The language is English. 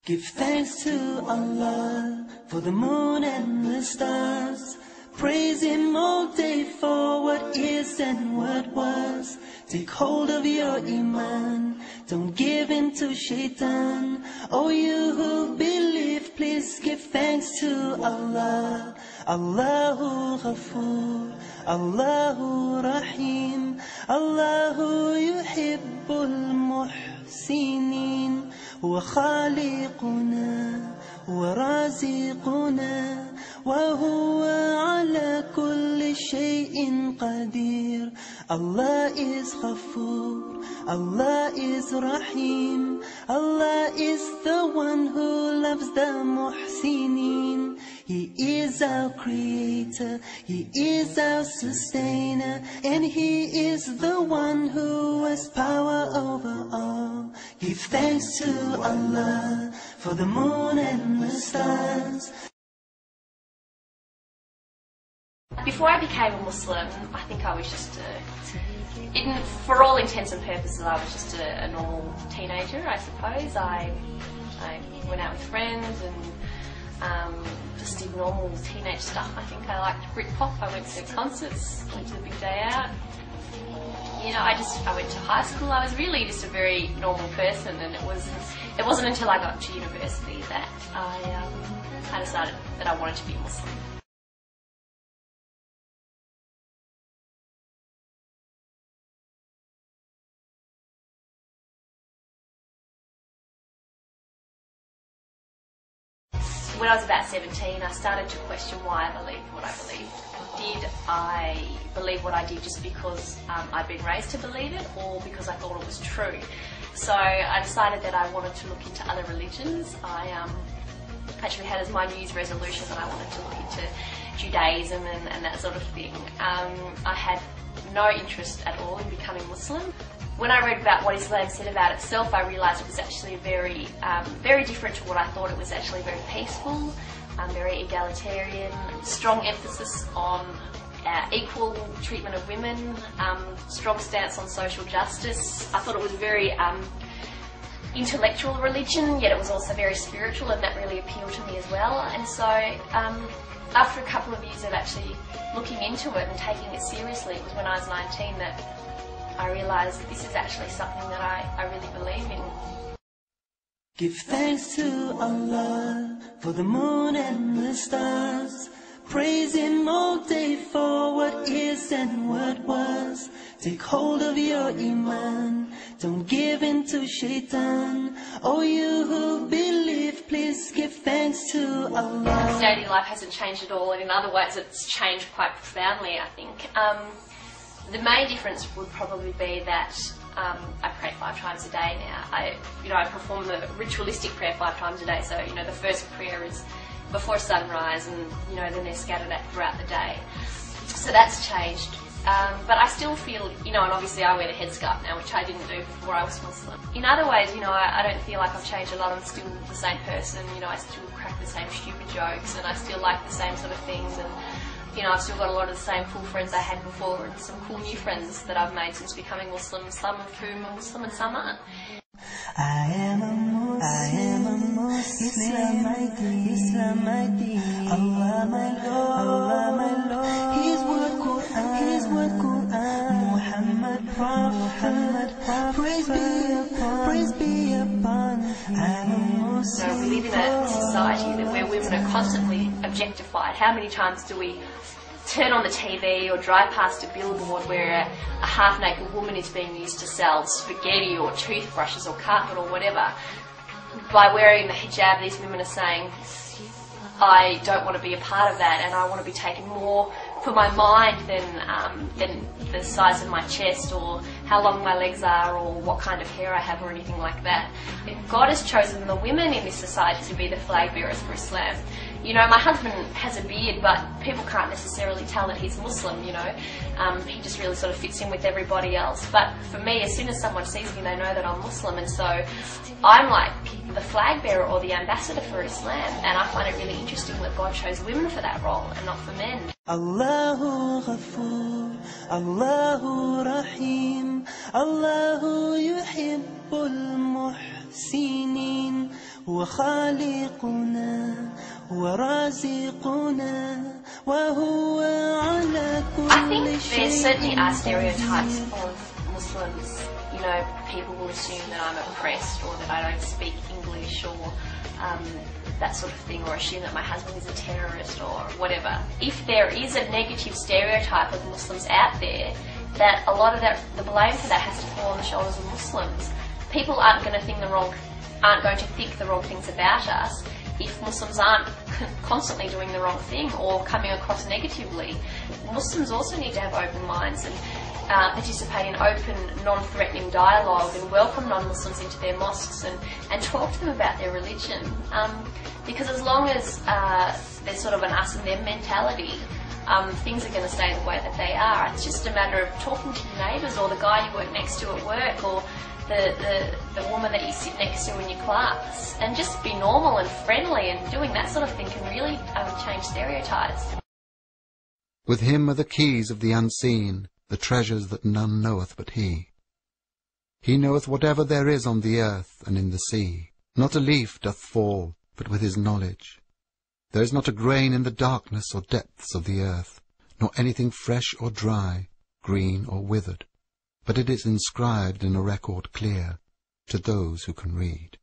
Give thanks to Allah for the moon and the stars. Praise Him all day for what is and what was. Take hold of your iman, don't give in to shaitan. Oh, you who believe, please give thanks to Allah. Allahu Ghafoor, Allahu Rahim, Allahu Yuhibbul Muhsinin. هو خالقنا ورازقنا وهو على كل شيء قدير. Allah is Ghafoor, Allah is Rahim, Allah is the one who loves the Muhsinin. He is our creator, He is our sustainer, and He is the one who has power over all. Give thanks to Allah for the moon and the stars. Before I became a Muslim, I think I was just for all intents and purposes, I was just a normal teenager, I suppose. I went out with friends and just did normal teenage stuff. I think I liked Britpop. I went to concerts, went to the big day out. You know, I went to high school. I was really just a very normal person, and it wasn't until I got to university that I decided that I wanted to be a Muslim. When I was about 17, I started to question why I believed what I believed. Did I believe what I did just because I'd been raised to believe it, or because I thought it was true? So I decided that I wanted to look into other religions. I actually had as my New Year's resolution that I wanted to look into Judaism and that sort of thing. I had no interest at all in becoming Muslim. When I read about what Islam said about itself, I realised it was actually very different to what I thought. It was actually very peaceful, very egalitarian, strong emphasis on equal treatment of women, strong stance on social justice. I thought it was a very intellectual religion, yet it was also very spiritual, and that really appealed to me as well. And so after a couple of years of actually looking into it and taking it seriously, it was when I was 19 that I realised this is actually something that I really believe in. Give thanks to Allah for the moon and the stars. Praise Him all day for what is and what was. Take hold of your iman, don't give in to shaitan. Oh, you who believe, please give thanks to Allah. Daily life hasn't changed at all, and in other ways it's changed quite profoundly, I think. The main difference would probably be that I pray 5 times a day now. I perform the ritualistic prayer 5 times a day. So, the first prayer is before sunrise, and, then they're scattered throughout the day. So that's changed. But I still feel, and obviously I wear the headscarf now, which I didn't do before I was Muslim. In other ways, I don't feel like I've changed a lot. I'm still the same person. I still crack the same stupid jokes, and I still like the same sort of things. And I've still got a lot of the same cool friends I had before, and some cool new friends that I've made since becoming Muslim, some of whom are Muslim and some aren't. I am a Muslim, Islam my deen, Allah my Lord, His word Quran, Muhammad Prophet, praise be upon. I'm a Muslim. So we live in a society where women are constantly objectified. How many times do we turn on the TV or drive past a billboard where a half-naked woman is being used to sell spaghetti or toothbrushes or carpet or whatever? By wearing the hijab, these women are saying, I don't want to be a part of that, and I want to be taken more for my mind than the size of my chest or how long my legs are or what kind of hair I have or anything like that. God has chosen the women in this society to be the flag bearers for Islam. My husband has a beard, but people can't necessarily tell that he's Muslim, He just really sort of fits in with everybody else. But for me, as soon as someone sees me, they know that I'm Muslim, and so I'm like the flag bearer or the ambassador for Islam, and I find it really interesting that God chose women for that role and not for men. Allahu Ghafoor, Allahu Rahim, Allahu Yuhibbul Muhsinin. هو خالقنا ورازقنا وهو على كل I think there شيء certainly are stereotypes قدير. of Muslims. You know, people will assume that I'm oppressed or that I don't speak English or that sort of thing, or assume that my husband is a terrorist or whatever. If there is a negative stereotype of Muslims out there, that a lot of that, the blame for that has to fall on the shoulders of Muslims. People aren't going to think the wrong things about us if Muslims aren't constantly doing the wrong thing or coming across negatively. Muslims also need to have open minds and participate in open, non-threatening dialogue and welcome non-Muslims into their mosques and talk to them about their religion. Because as long as there's sort of an us and them mentality, things are going to stay the way that they are. It's just a matter of talking to your neighbours or the guy you work next to at work or the woman that you sit next to in your class, and just be normal and friendly, and doing that sort of thing can really change stereotypes. With him are the keys of the unseen, the treasures that none knoweth but he. He knoweth whatever there is on the earth and in the sea. Not a leaf doth fall, but with his knowledge. There is not a grain in the darkness or depths of the earth, nor anything fresh or dry, green or withered, but it is inscribed in a record clear to those who can read.